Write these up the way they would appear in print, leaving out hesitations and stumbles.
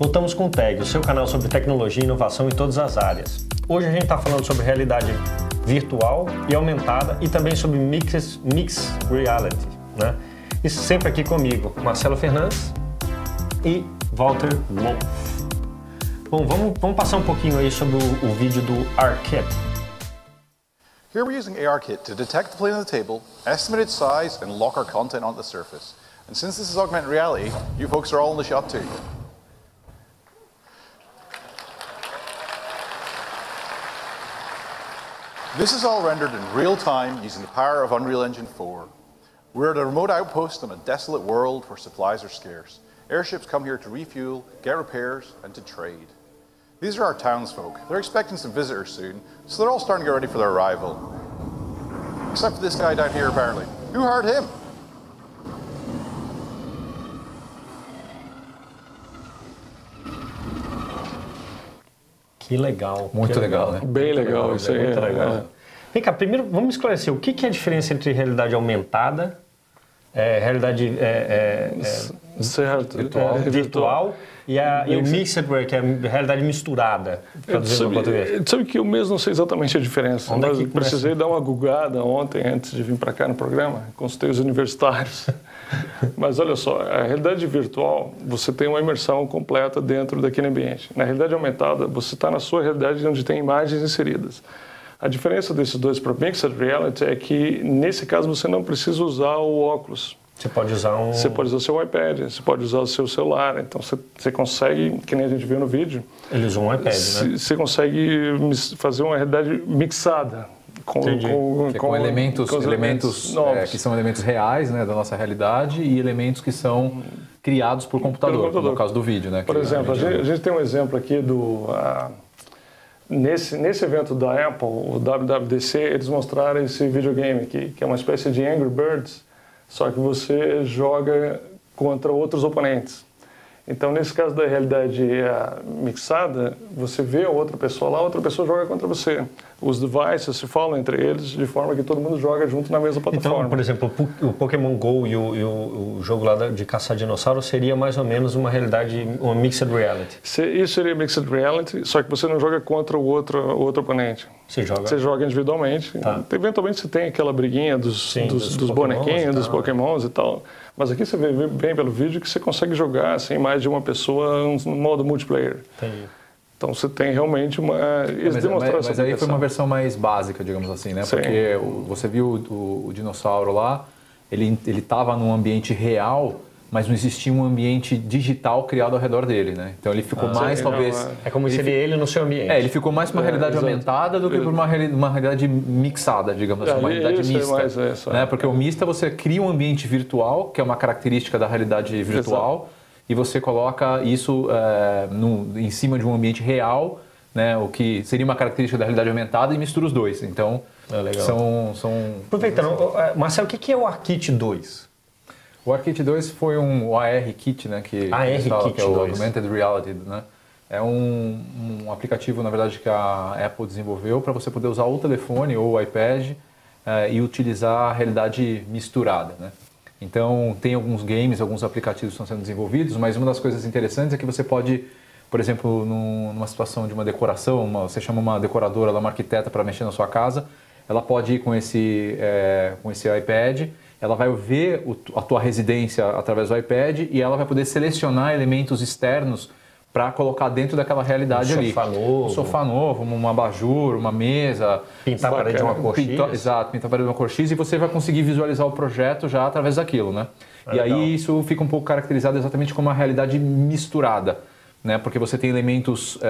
Voltamos com o TEG, o seu canal sobre tecnologia e inovação em todas as áreas. Hoje a gente está falando sobre realidade virtual e aumentada e também sobre mixed reality, né? Isso sempre aqui comigo, Marcelo Fernandes e Walter Wolff. Bom, vamos passar um pouquinho aí sobre o vídeo do ARKit. Here we're using ARKit to detect the plane on the table, estimate its size, and lock our content onto the surface. And since this is augmented reality, you folks are all in the shot too. This is all rendered in real time using the power of Unreal Engine 4. We're at a remote outpost on a desolate world where supplies are scarce. Airships come here to refuel, get repairs, and to trade. These are our townsfolk. They're expecting some visitors soon, so they're all starting to get ready for their arrival. Except for this guy down here, apparently. Who hired him? Que legal. Muito legal, né? Bem legal, isso aí. Muito legal. Vem cá, primeiro vamos esclarecer o que é a diferença entre realidade aumentada, realidade virtual e o mixed reality, que é a realidade misturada, traduzindo no português. Sabe que eu mesmo não sei exatamente a diferença. Mas precisei dar uma googada ontem, antes de vir para cá no programa, consultei os universitários. Mas olha só, a realidade virtual, você tem uma imersão completa dentro daquele ambiente. Na realidade aumentada, você está na sua realidade onde tem imagens inseridas. A diferença desses dois para o Mixed Reality é que, nesse caso, você não precisa usar o óculos. Você pode usar Você pode usar o seu iPad, você pode usar o seu celular. Então, você consegue, que nem a gente viu no vídeo... Ele usa um iPad, né? Você consegue fazer uma realidade mixada. Com elementos novos. Que são elementos reais, né, da nossa realidade e elementos que são criados por computador, no caso do vídeo, né? Por exemplo, a gente tem um exemplo aqui nesse evento da Apple, o WWDC, eles mostraram esse videogame aqui, que é uma espécie de Angry Birds, só que você joga contra outros oponentes. Então, nesse caso da realidade mixada, você vê a outra pessoa lá, a outra pessoa joga contra você. Os devices se falam entre eles de forma que todo mundo joga junto na mesma plataforma. Então, por exemplo, o Pokémon GO e o jogo lá de caçar dinossauro seria mais ou menos uma realidade, uma mixed reality. Isso seria mixed reality, só que você não joga contra o outro oponente. Você joga individualmente. Tá. Eventualmente você tem aquela briguinha dos bonequinhos, dos Pokémons e tal. Mas aqui você vê bem pelo vídeo que você consegue jogar assim, mais de uma pessoa no modo multiplayer. Entendi. Então você tem realmente uma... Mas aí foi uma versão mais básica, digamos assim, né? Sim. Porque você viu o dinossauro lá, ele estava num ambiente real, mas não existia um ambiente digital criado ao redor dele, né? Então ele ficou mais, talvez... É como se ele no seu ambiente. Ele ficou mais para uma realidade aumentada do que para uma realidade mixada, digamos assim, uma realidade mista. Né? Porque o mista, você cria um ambiente virtual, que é uma característica da realidade virtual, e você coloca isso em cima de um ambiente real, né? O que seria uma característica da realidade aumentada, e mistura os dois. Então, são... Aproveitando, Marcelo, o que é o ARKit 2? O ARKit 2 foi o ARKit, né, que é o Augmented Reality, né? É um aplicativo, na verdade, que a Apple desenvolveu para você poder usar o telefone ou o iPad e utilizar a realidade misturada, né? Então, tem alguns games, alguns aplicativos que estão sendo desenvolvidos, mas uma das coisas interessantes é que você pode, por exemplo, numa situação de uma decoração, você chama uma decoradora, uma arquiteta para mexer na sua casa, ela pode ir com esse iPad. Ela vai ver a tua residência através do iPad e ela vai poder selecionar elementos externos para colocar dentro daquela realidade ali. Um sofá novo, um abajur, uma mesa. Pintar a parede de uma cor X. Exato, pintar a parede de uma cor X, e você vai conseguir visualizar o projeto já através daquilo, né? E aí isso fica um pouco caracterizado exatamente como uma realidade misturada, né? Porque você tem elementos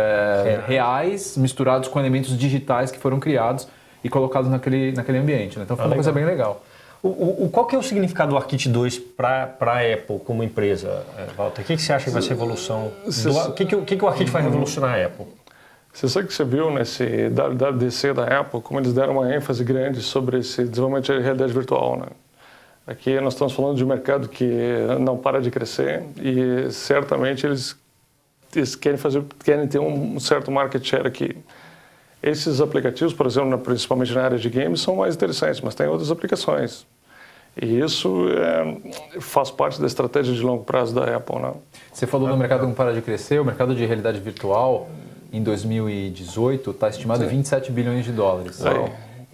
reais misturados com elementos digitais que foram criados e colocados naquele ambiente, né? Então foi uma coisa bem legal. Qual que é o significado do ARKit 2 para a Apple como empresa, Walter? O que você acha que vai ser a evolução? O que o ARKit vai revolucionar a Apple? Você sabe que você viu nesse WWDC da Apple como eles deram uma ênfase grande sobre esse desenvolvimento de realidade virtual, né? Aqui nós estamos falando de um mercado que não para de crescer e certamente eles querem ter um certo market share aqui. Esses aplicativos, por exemplo, principalmente na área de games, são mais interessantes, mas tem outras aplicações. E isso faz parte da estratégia de longo prazo da Apple, né? Você falou no mercado que não para de crescer, o mercado de realidade virtual em 2018 está estimado em 27 bilhões de dólares.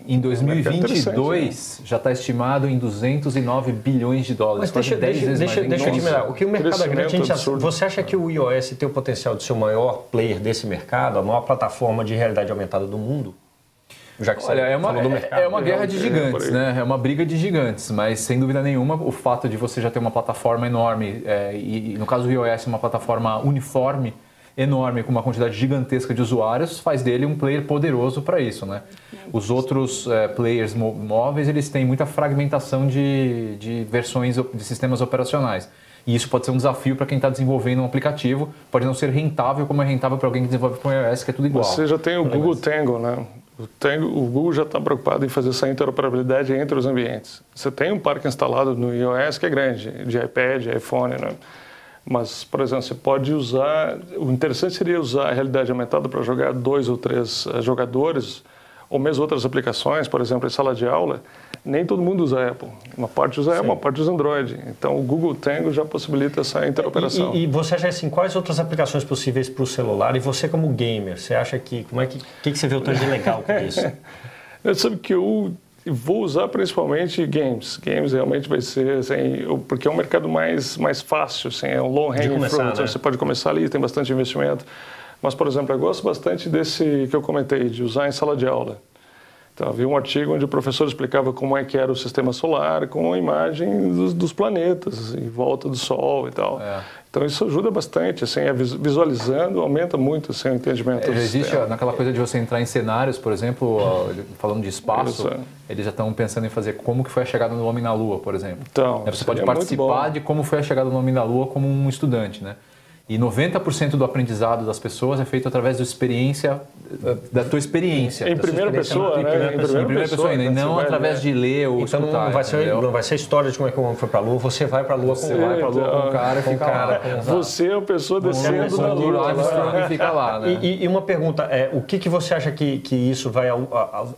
Em 2022 já está estimado em 209 bilhões de dólares. Mas deixa eu te mirar. O que o mercado agrande, você acha que o iOS tem o potencial de ser o maior player desse mercado, a maior plataforma de realidade aumentada do mundo? Já que olha, é uma guerra de gigantes, né? É uma briga de gigantes, mas sem dúvida nenhuma o fato de você já ter uma plataforma enorme e no caso do iOS uma plataforma uniforme, enorme, com uma quantidade gigantesca de usuários, faz dele um player poderoso para isso, né? Os outros players móveis, eles têm muita fragmentação de versões de sistemas operacionais. E isso pode ser um desafio para quem está desenvolvendo um aplicativo, pode não ser rentável como é rentável para alguém que desenvolve com iOS, que é tudo igual. Você já tem o Google Tango, né? O Google já está preocupado em fazer essa interoperabilidade entre os ambientes. Você tem um parque instalado no iOS que é grande, de iPad, iPhone, né? Mas, por exemplo, você pode usar... O interessante seria usar a realidade aumentada para jogar 2 ou 3 jogadores, ou mesmo outras aplicações, por exemplo, em sala de aula. Nem todo mundo usa Apple. Uma parte usa Apple, uma parte usa Android. Então, o Google Tango já possibilita essa interoperação. E você acha assim, quais outras aplicações possíveis para o celular? E você como gamer, você acha que... que você vê o tanto de legal com isso? Eu sabe que eu vou usar principalmente games. Games realmente vai ser, assim, porque é um mercado mais fácil, assim, é um low hanging fruit. Né? Você pode começar ali, tem bastante investimento. Mas, por exemplo, eu gosto bastante desse que eu comentei, de usar em sala de aula. Então, havia um artigo onde o professor explicava como é que era o sistema solar com a imagem dos planetas em volta do Sol e tal. Então, isso ajuda bastante, assim, visualizando, aumenta muito assim, o entendimento. Existe naquela coisa de você entrar em cenários, por exemplo, falando de espaço, eles já estão pensando em fazer como que foi a chegada do homem na Lua, por exemplo. Então, você pode participar de como foi a chegada do homem na Lua como um estudante, né? E 90% do aprendizado das pessoas é feito através da tua experiência. Em primeira pessoa, né? Em primeira pessoa ainda, e não através de ler ou então escutar. Não vai ser história de como é que o homem foi para a Lua, você vai para a Lua com o cara e fica lá. Você é a pessoa descendo na Lua. E fica lá, né? E uma pergunta, o que você acha que isso vai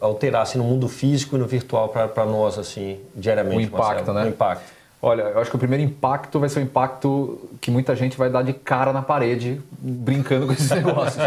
alterar assim, no mundo físico e no virtual para nós, assim, diariamente? O impacto, né? O impacto. Olha, eu acho que o primeiro impacto vai ser o impacto que muita gente vai dar de cara na parede brincando com esses negócios.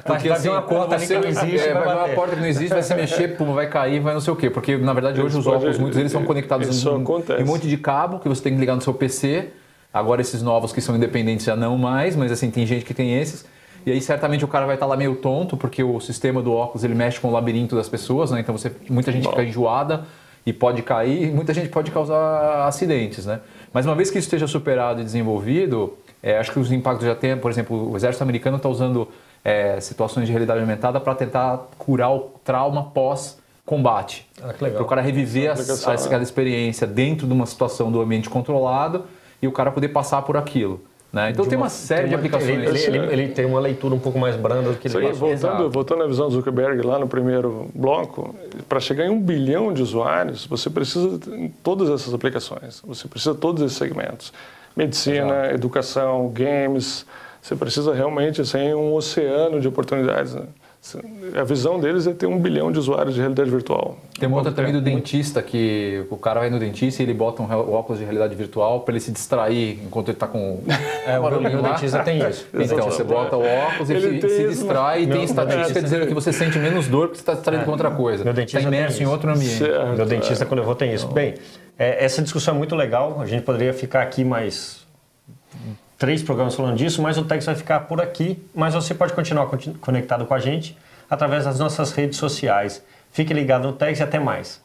Porque assim, uma porta ali que não existe, vai uma porta que não existe, vai se mexer, vai cair, vai não sei o quê. Porque, na verdade, hoje os óculos, muitos deles são conectados em um monte de cabo que você tem que ligar no seu PC. Agora esses novos que são independentes já não mais, mas assim, tem gente que tem esses. E aí certamente o cara vai estar lá meio tonto, porque o sistema do óculos ele mexe com o labirinto das pessoas, né? Então muita gente fica enjoada e pode cair, e muita gente pode causar acidentes, né? Mas uma vez que isso esteja superado e desenvolvido, acho que os impactos já tem, por exemplo, o exército americano está usando situações de realidade aumentada para tentar curar o trauma pós-combate. Para o cara reviver aquela experiência dentro de uma situação do ambiente controlado e o cara poder passar por aquilo. Né? Então tem uma série de aplicações. Ele tem uma leitura um pouco mais branda do que ele voltando à visão do Zuckerberg lá no primeiro bloco, para chegar em 1 bilhão de usuários, você precisa de todas essas aplicações, você precisa de todos esses segmentos. Medicina, educação, games, você precisa realmente assim, um oceano de oportunidades. Né? A visão deles é ter 1 bilhão de usuários de realidade virtual. Tem uma outra também do dentista, que o cara vai no dentista e ele bota o óculos de realidade virtual para ele se distrair enquanto ele está com o dentista tem isso. Então, você bota o óculos e se distrai e tem estatística dizendo que você sente menos dor porque você está distraído com outra coisa. Está imerso em outro ambiente. Meu dentista, quando eu vou, tem isso. Bem, essa discussão é muito legal. A gente poderia ficar aqui mais 3 programas falando disso, mas o Tex vai ficar por aqui. Mas você pode continuar conectado com a gente através das nossas redes sociais. Fique ligado no Tex e até mais.